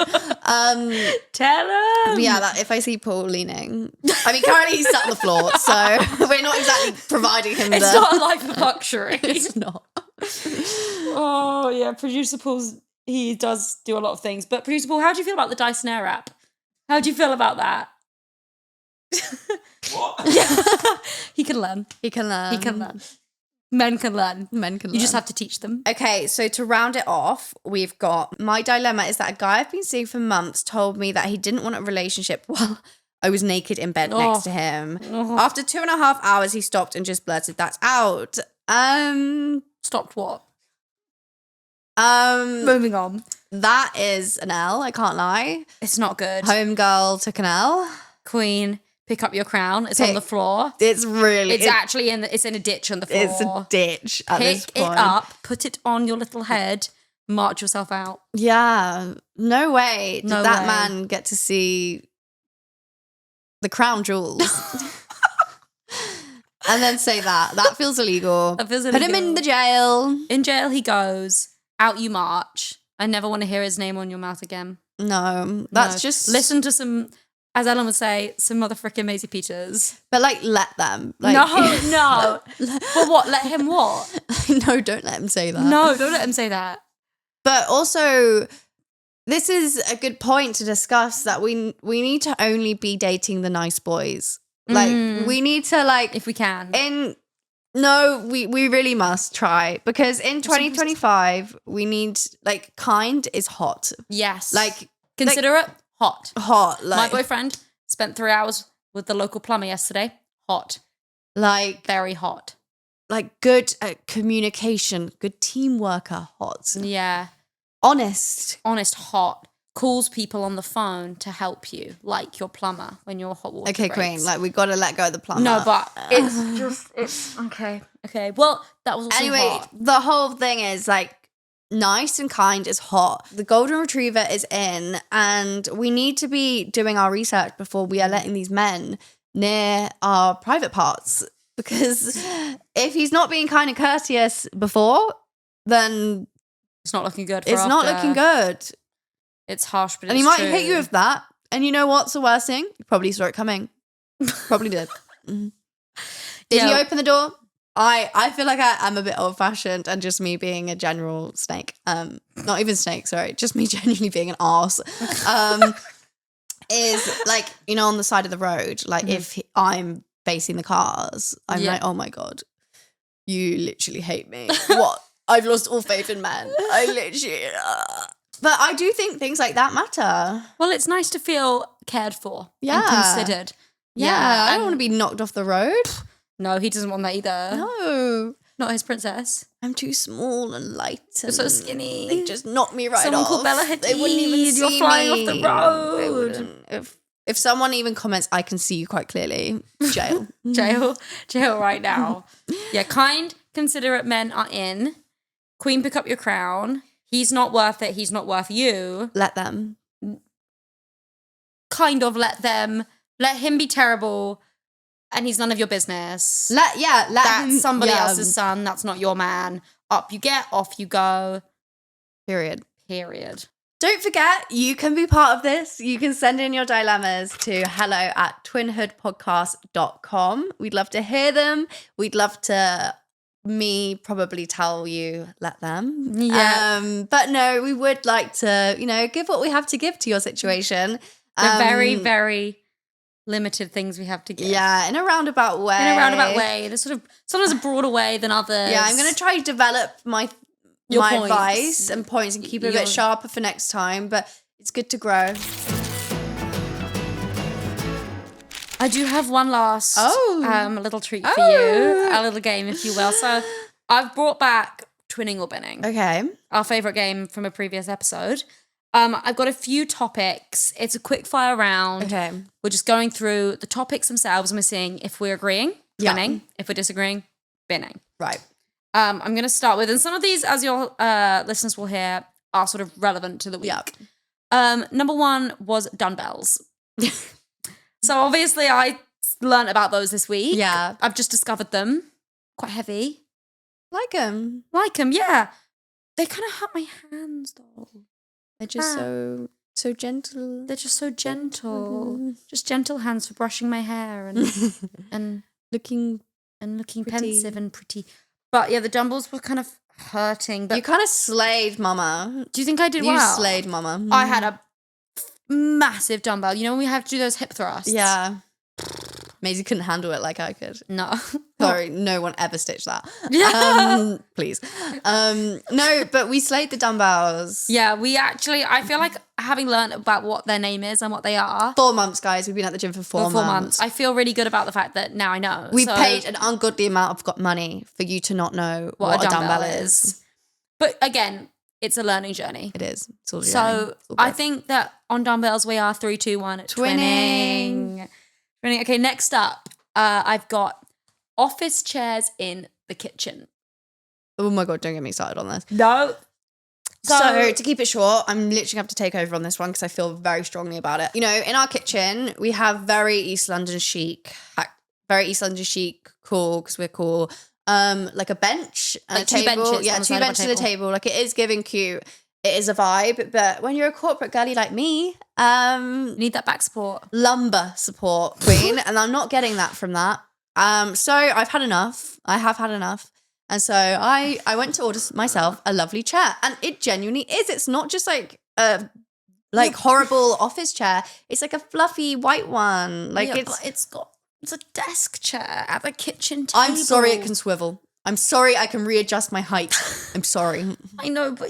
S2: Tell him.
S1: Yeah, that if I see Paul leaning. I mean, currently he's sat on the floor, so we're not exactly providing him
S2: It's not a life of luxury.
S1: It's not.
S2: Oh, yeah. Producer Paul's, he does do a lot of things. But Producer Paul, how do you feel about the Dyson Airwrap? How do you feel about that?
S3: What?
S2: He can learn.
S1: He can learn.
S2: He can learn. Men can learn.
S1: Men can learn.
S2: You just have to teach them.
S1: Okay, so to round it off, we've got my dilemma is that a guy I've been seeing for months told me that he didn't want a relationship while I was naked in bed next to him. After 2.5 hours, he stopped and just blurted that out.
S2: Stopped what?
S1: Um,
S2: Moving on.
S1: That is an L, I can't lie.
S2: It's not good.
S1: Homegirl took an L.
S2: Queen, pick up your crown. It's on the floor.
S1: It's really...
S2: It's actually it's in a ditch on the floor.
S1: It's a ditch at this
S2: Pick
S1: point.
S2: it up, put it on your little head, march yourself out.
S1: Yeah, no way did
S2: No
S1: that
S2: way.
S1: man get to see the crown jewels. And then say that. That feels illegal.
S2: That feels
S1: Put him in
S2: illegal.
S1: the jail.
S2: In jail he goes. Out you march. I never want to hear his name on your mouth again.
S1: No, that's
S2: No.
S1: just...
S2: Listen to some, as Ellen would say, some motherfucking Maisie Peters.
S1: But like, let them. Like,
S2: No. But what? Let him what?
S1: No, don't let him say that.
S2: No, don't let him say that.
S1: But also, this is a good point to discuss that we need to only be dating the nice boys. Like, we need to like...
S2: If we can.
S1: No, we really must try. Because in 2025, we need... Like, kind is hot.
S2: Yes.
S1: Like...
S2: Considerate, hot.
S1: Hot.
S2: My
S1: Like,
S2: boyfriend spent 3 hours with the local plumber yesterday. Hot.
S1: like,
S2: Very hot.
S1: like good at communication, good team worker, hot.
S2: Yeah.
S1: Honest.
S2: Honest, hot. Calls people on the phone to help you, like your plumber when your hot water
S1: Okay,
S2: breaks.
S1: Queen, like we got to let go of the plumber.
S2: No, but it's okay. Okay. Well, that was also
S1: Anyway,
S2: hot.
S1: the whole thing is like nice and kind is hot. The golden retriever is in, and we need to be doing our research before we are letting these men near our private parts. Because if he's not being kind and courteous before, then
S2: It's not looking good. For
S1: it's not
S2: after.
S1: looking good.
S2: It's harsh, but
S1: And
S2: it's
S1: he might
S2: true.
S1: hit you with that. And you know what's the worst thing? You probably saw it coming. Probably did. Mhm. Did he
S2: Yeah.
S1: open the door? I feel like I'm a bit old fashioned, and just me being a general snake. Not even snake, sorry. Just me genuinely being an arse. Is like, you know, on the side of the road, like if I'm facing the cars, I'm
S2: Yeah.
S1: like, oh my God, you literally hate me. What? I've lost all faith in men. I literally... But I do think things like that matter.
S2: Well, it's nice to feel cared for
S1: Yeah.
S2: and considered.
S1: Yeah, I
S2: and-
S1: don't want to be knocked off the road.
S2: No, he doesn't want that either.
S1: No.
S2: Not his princess.
S1: I'm too small and light.
S2: You're so
S1: and
S2: skinny.
S1: They just knock me right
S2: Someone
S1: off.
S2: called Bella Hadid.
S1: They wouldn't even see
S2: You're flying off the
S1: me.
S2: road.
S1: They wouldn't. If someone even comments, I can see you quite clearly. Jail.
S2: Jail right now. Yeah, kind, considerate men are in. Queen, pick up your crown. He's not worth it. He's not worth you.
S1: Let them.
S2: Kind of let them. Let him be terrible. And he's none of your business.
S1: Let
S2: That's
S1: him,
S2: somebody
S1: yeah,
S2: else's son. That's not your man. Up you get, off you go.
S1: Period.
S2: Period.
S1: Don't forget, you can be part of this. You can send in your dilemmas to hello@twinhoodpodcast.com. We'd love to hear them. We'd love to probably tell you, let them.
S2: Yeah.
S1: But no, we would like to, give what we have to give to your situation.
S2: The very, very limited things we have to give.
S1: Yeah, in a roundabout way.
S2: In a roundabout way. There's sort of sometimes a broader way than others.
S1: Yeah, I'm going to try to develop my
S2: Your points.
S1: advice and points and keep it a bit sharper for next time, but it's good to grow.
S2: I do have one last little treat for you. A little game, if you will. So I've brought back Twinning or Binning.
S1: Okay.
S2: Our favourite game from a previous episode. I've got a few topics. It's a quick fire round.
S1: Okay.
S2: We're just going through the topics themselves and we're seeing if we're agreeing, twinning. If we're disagreeing, binning.
S1: Right.
S2: I'm going to start with, and some of these, as your listeners will hear, are sort of relevant to the week.
S1: Yeah.
S2: Number one was dumbbells. So obviously I learned about those this week.
S1: Yeah.
S2: I've just discovered them. Quite heavy.
S1: Like them.
S2: Like them, yeah. They kind of hurt my hands, though.
S1: They're just so gentle.
S2: They're just so gentle. Just gentle hands for brushing my hair and
S1: looking
S2: pretty.
S1: pensive
S2: and pretty. But yeah, the dumbbells were kind of hurting. But
S1: you kind of slayed, mama.
S2: do you think I did well?
S1: You slayed, mama.
S2: I had a massive dumbbell. You know when we have to do those hip thrusts?
S1: Yeah. Maisie couldn't handle it like I could.
S2: No.
S1: Sorry, no one ever stitched that.
S2: Yeah.
S1: Please. No, but we slayed the dumbbells.
S2: Yeah, I feel like having learned about what their name is and what they are.
S1: 4 months, guys. We've been at the gym for 4 months.
S2: I feel really good about the fact that now I know.
S1: We paid an ungodly amount of money for you to not know what a dumbbell is.
S2: But again, it's a learning journey.
S1: It is. It's all
S2: so I think that on dumbbells we are 3, 2, 1. Twinning. Okay, next up, I've got office chairs in the kitchen.
S1: Oh my God, don't get me started on this.
S2: No.
S1: So to keep it short, I'm literally going to have to take over on this one because I feel very strongly about it. You know, in our kitchen, we have very East London chic, cool, because we're cool. Like a bench and
S2: like
S1: a table.
S2: Benches
S1: yeah, 2 benches and a table. Like it is giving cute. It is a vibe, but when you're a corporate girly like me,
S2: you need that back support.
S1: Lumbar support, queen, and I'm not getting that from that. So I've had enough. I have had enough. And so I went to order myself a lovely chair, and it genuinely is. It's not just like a horrible office chair. It's like a fluffy white one. Like
S2: it's a desk chair at the kitchen table.
S1: I'm sorry it can swivel. I'm sorry I can readjust my height. I'm sorry.
S2: I know, but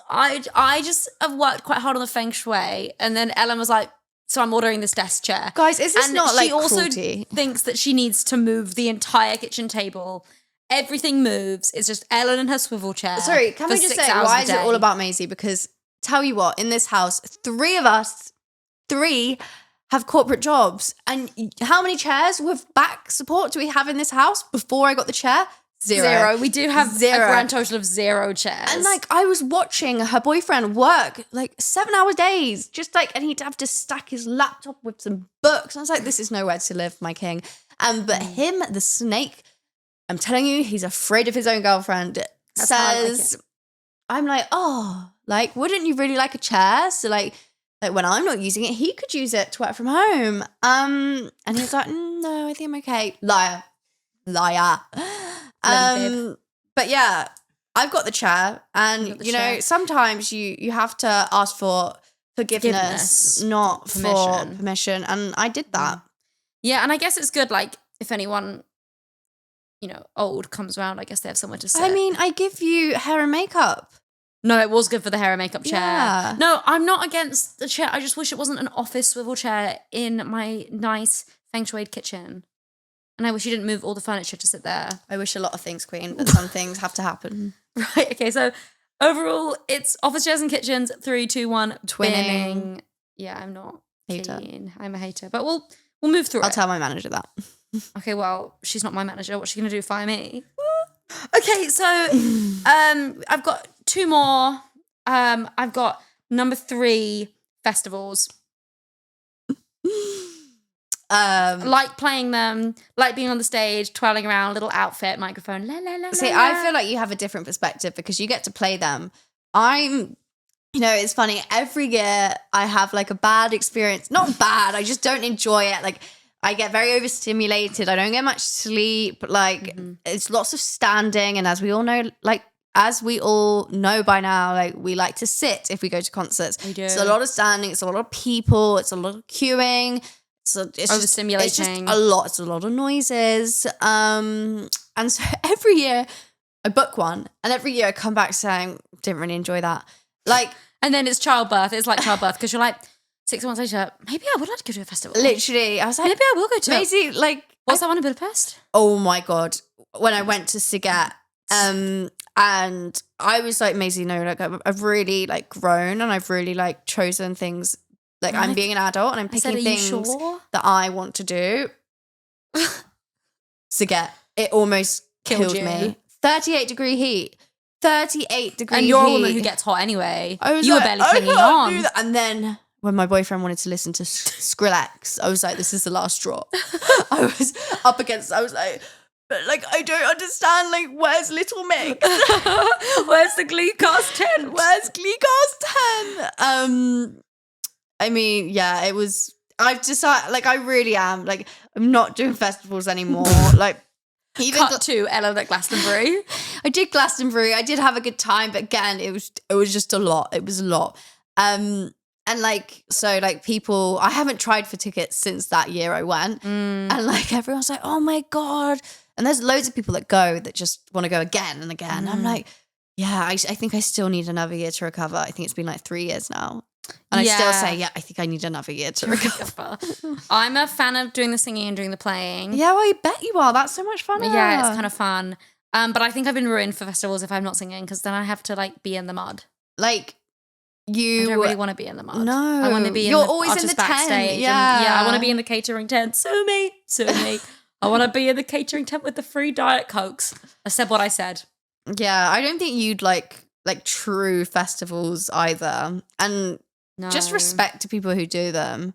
S2: I just have worked quite hard on the feng shui, and then Ellen was like, so I'm ordering this desk chair.
S1: Guys, is this not like
S2: cruelty?
S1: She
S2: also thinks that she needs to move the entire kitchen table. Everything moves. It's just Ellen and her swivel chair.
S1: Sorry, can we just say, why is it all about Maisie? Because tell you what, in this house, 3 of us, 3 have corporate jobs. And how many chairs with back support do we have in this house before I got the chair? 0.
S2: We do have a grand total of 0 chairs.
S1: And like I was watching her boyfriend work like 7-hour days, just like, and he'd have to stack his laptop with some books. And I was like, this is nowhere to live, my king. But him, the snake, I'm telling you, he's afraid of his own girlfriend. Says, I'm like, oh, like, wouldn't you really like a chair? So like when I'm not using it, he could use it to work from home. And he was like, no, I think I'm okay. Liar. But yeah, I've got the chair, and you know, sometimes you have to ask for forgiveness, not for permission, and I did that.
S2: Yeah, and I guess it's good, like, if anyone, you know, old comes around, I guess they have somewhere to sit.
S1: I mean, I give you hair and makeup.
S2: No, it was good for the hair and makeup chair.
S1: Yeah.
S2: No, I'm not against the chair. I just wish it wasn't an office swivel chair in my nice feng shui kitchen. And I wish you didn't move all the furniture to sit there.
S1: I wish a lot of things, queen, but some things have to happen.
S2: Right, okay, so overall, it's office chairs and kitchens, 3, 2, 1, twinning. Yeah, I'm not keen. I'm a hater. But we'll move through
S1: I'll tell my manager that.
S2: Okay, well, she's not my manager. What's she going to do? Fire me? Okay, so I've got 2 more. I've got number 3, festivals. Like playing them, like being on the stage, twirling around, little outfit, microphone, la la la.
S1: See,
S2: la, la.
S1: I feel like you have a different perspective because you get to play them. You know, it's funny. Every year I have like a bad experience. Not bad, I just don't enjoy it. Like I get very overstimulated. I don't get much sleep. Like it's lots of standing. And as we all know by now, like we like to sit if we go to concerts.
S2: We do.
S1: It's a lot of standing. It's a lot of people. It's a lot of queuing. So it's
S2: overstimulating.
S1: It's just a lot. It's a lot of noises. And so every year I book one, and every year I come back saying, didn't really enjoy that. Like,
S2: and then it's childbirth. It's like childbirth because you're like 6 months later, maybe I would like to go to a festival.
S1: Literally, I was like,
S2: maybe I will go to
S1: Maisie, like,
S2: what's that one in Budapest?
S1: Oh my God. When I went to Siget, and I was like, Maisie, no, like I've really like grown, and I've really like chosen things. Like I'm being an adult and I'm picking things that I want to do. Siget, it almost killed me. 38-degree heat. 38-degree heat.
S2: And you're a woman who gets hot anyway.
S1: I was
S2: you
S1: like,
S2: were barely clinging on.
S1: And then when my boyfriend wanted to listen to Skrillex, I was like, this is the last straw. I was up against, I was like, but like, I don't understand, like, where's Little Mix?
S2: Where's the Glee Cast 10?
S1: Where's Glee Cast 10? I mean, yeah, it was, I've decided, like, I really am, like, I'm not doing festivals anymore. Like, even
S2: Cut to Ellen at Glastonbury.
S1: I did Glastonbury. I did have a good time, but again, it was just a lot. It was a lot. And like, so like people, I haven't tried for tickets since that year I went. And like everyone's like, oh my God. And there's loads of people that go that just want to go again and again. I'm like, yeah, I think I still need another year to recover. I think it's been like 3 years now. And I still say, yeah, I think I need another year to recover.
S2: I'm a fan of doing the singing and doing the playing.
S1: Yeah, well, I bet you are. That's so much fun.
S2: Yeah, it's kind of fun. But I think I've been ruined for festivals if I'm not singing, because then I have to like be in the mud.
S1: Like,
S2: I don't really want to be in the mud.
S1: No.
S2: I want to be
S1: You're
S2: in the
S1: always in
S2: artist
S1: the tent.
S2: backstage.
S1: Yeah.
S2: I want to be in the catering tent. Sue me. I want to be in the catering tent with the free Diet Cokes. I said what I said.
S1: Yeah, I don't think you'd like true festivals either. And
S2: No.
S1: just respect to people who do them.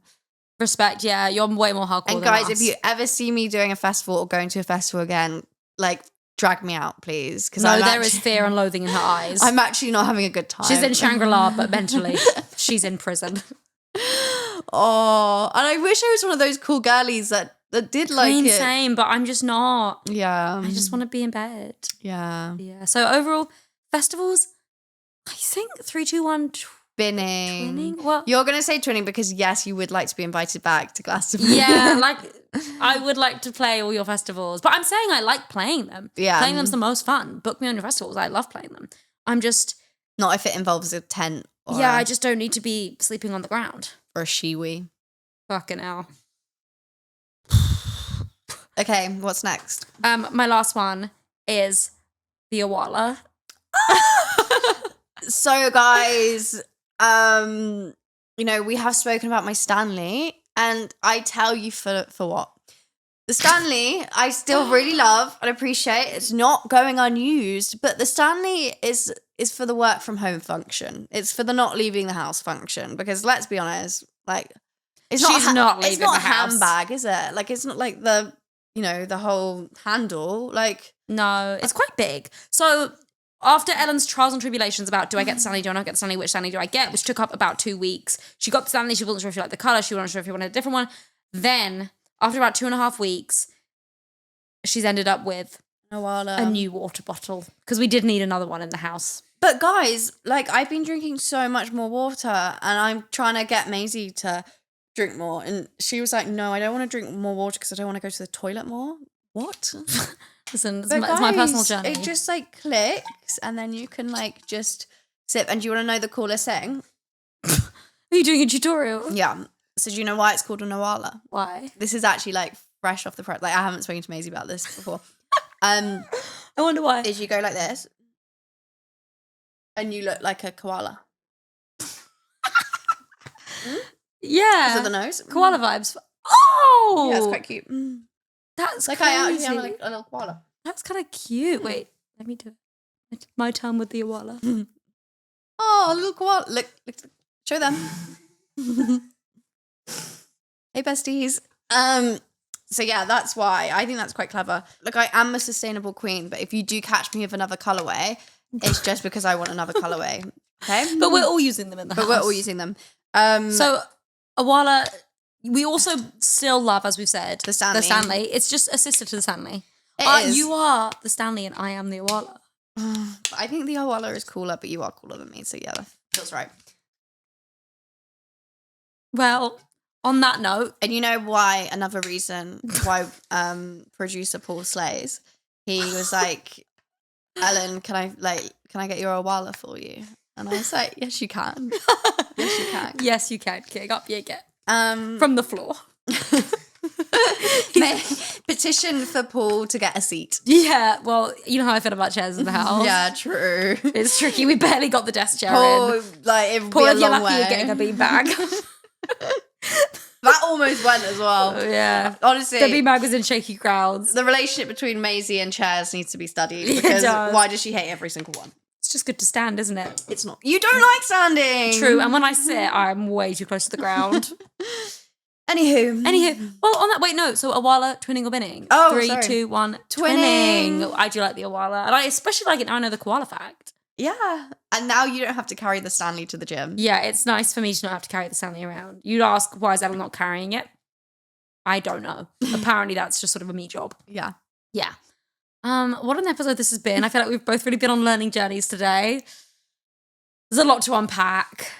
S2: Respect, yeah. You're way more hardcore
S1: And
S2: than
S1: guys,
S2: us.
S1: if you ever see me doing a festival or going to a festival again, like, drag me out, please. Because
S2: there is fear and loathing in her eyes.
S1: I'm actually not having a good time.
S2: She's in Shangri-La, but mentally she's in prison.
S1: Oh, and I wish I was one of those cool girlies that did like it.
S2: Same, but I'm just not.
S1: Yeah.
S2: I just want to be in bed.
S1: Yeah.
S2: Yeah. So overall, festivals, I think 3, 2, 1.
S1: Twinning.
S2: Well,
S1: you're going to say twinning because, yes, you would like to be invited back to Glastonbury.
S2: yeah, like I would like to play all your festivals, but I'm saying I like playing them.
S1: Yeah.
S2: Playing them's the most fun. Book me on your festivals. I love playing them. I'm just...
S1: Not if it involves a tent. Or
S2: I just don't need to be sleeping on the ground.
S1: Or a shiwi.
S2: Fucking hell.
S1: Okay, what's next?
S2: My last one is the Aala.
S1: So, guys, we have spoken about my Stanley, and I tell you for what. The Stanley, I still really love and appreciate. It's not going unused, but the Stanley is for the work from home function. It's for the not leaving the house function, because let's be honest, like, it's not
S2: leaving the
S1: a
S2: house.
S1: handbag, is it? Like, it's not like the whole handle. Like,
S2: no, it's quite big. So after Ellen's trials and tribulations about, do I get the Stanley, do I not get the Stanley, which Stanley do I get, which took up about 2 weeks. She got the Stanley, she wasn't sure if she liked the colour, she wasn't sure if she wanted a different one. Then, after about 2.5 weeks, she's ended up with a new water bottle, because we did need another one in the house.
S1: But guys, like, I've been drinking so much more water, and I'm trying to get Maisie to drink more, and she was like, no, I don't want to drink more water because I don't want to go to the toilet more. What?
S2: Listen, it's
S1: But
S2: my personal
S1: guys,
S2: journey.
S1: It just like clicks, and then you can like just sip. And do you want to know the coolest thing?
S2: Are you doing a tutorial?
S1: Yeah. So do you know why it's called an Aala?
S2: Why?
S1: This is actually like fresh off the press. Like, I haven't spoken to Maisie about this before.
S2: I wonder why.
S1: Is you go like this, and you look like a koala.
S2: Yeah.
S1: Because of the nose.
S2: Koala vibes. Oh!
S1: Yeah, it's quite cute.
S2: That's
S1: Like,
S2: crazy.
S1: I actually am like a little koala.
S2: That's kind of cute. Wait, let me do it. My time with the Aala.
S1: Oh, a little koala. Look, show them. Hey, besties. So yeah, that's why. I think that's quite clever. Look, I am a sustainable queen, but if you do catch me with another colourway, it's just because I want another colourway. Okay?
S2: But we're all using them in the house.
S1: But we're all using them.
S2: So, Aala, we also still love, as we've said,
S1: The Stanley.
S2: It's just a sister to the Stanley.
S1: It is.
S2: You are the Stanley and I am the Aala.
S1: I think the Aala is cooler, but you are cooler than me, so yeah, that feels right.
S2: Well, on that note.
S1: And you know why, another reason why producer Paul slays, he was like, Ellen, can I get your Aala for you? And I was like, yes, you can. Yes, you can.
S2: Yes, you can. Kick up your get.
S1: From
S2: From the floor.
S1: Petition for Paul to get a seat.
S2: Yeah, well, you know how I feel about chairs in the house.
S1: Yeah, true.
S2: It's tricky. We barely got the desk chair
S1: Paul,
S2: in.
S1: like, it would
S2: Paul,
S1: be a
S2: if you're
S1: long
S2: lucky,
S1: way.
S2: you're getting a beanbag.
S1: That almost went as well.
S2: Yeah.
S1: Honestly.
S2: The beanbag was in shaky crowds.
S1: The relationship between Maisie and chairs needs to be studied, because
S2: does.
S1: why does she hate every single one?
S2: It's It's just good to stand, isn't it?
S1: It's not. You don't like standing.
S2: True. And when I sit, I'm way too close to the ground.
S1: Anywho.
S2: Well, on that, wait, no. So Aala, twinning or binning?
S1: Oh,
S2: 3,
S1: sorry.
S2: 2, 1.
S1: Twinning.
S2: I do like the Aala. And I especially like it now I know the koala fact.
S1: Yeah. And now you don't have to carry the Stanley to the gym.
S2: Yeah, it's nice for me to not have to carry the Stanley around. You'd ask, why is Ella not carrying it? I don't know. Apparently that's just sort of a me job.
S1: Yeah.
S2: Yeah. What an episode this has been. I feel like we've both really been on learning journeys today. There's a lot to unpack.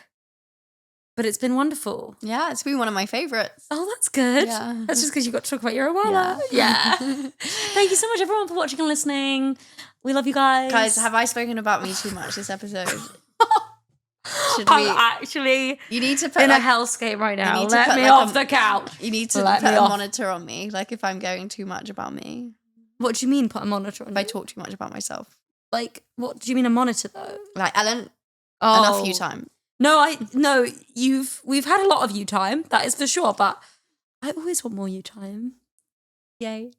S2: But it's been wonderful.
S1: Yeah, it's been one of my favorites.
S2: Oh, that's good.
S1: Yeah.
S2: That's just because you got to talk about your Aala. Yeah. Thank you so much, everyone, for watching and listening. We love you guys.
S1: Guys, have I spoken about me too much this episode? Should
S2: I'm
S1: we?
S2: actually
S1: You need to put
S2: in
S1: like,
S2: a hellscape right now.
S1: need to
S2: Let
S1: put,
S2: me
S1: like,
S2: off the couch.
S1: You need to
S2: Let
S1: put
S2: me
S1: a
S2: off.
S1: monitor on me, like if I'm going too much about me.
S2: What do you mean put a monitor on
S1: If I
S2: you?
S1: talk too much about myself.
S2: Like, what do you mean a monitor, though?
S1: Like, Ellen,
S2: Oh.
S1: enough you time.
S2: No, we've had a lot of you time, that is for sure, but I always want more you time. Yay.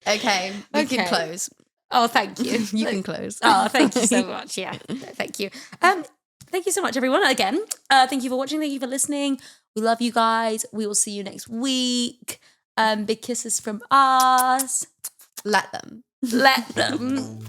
S1: Okay, you
S2: Okay.
S1: can close.
S2: Oh, thank you.
S1: You can close.
S2: Oh, thank you so much. Yeah, thank you. Thank you so much, everyone. Again, thank you for watching. Thank you for listening. We love you guys. We will see you next week. Big kisses from us.
S1: Let them.
S2: Let them.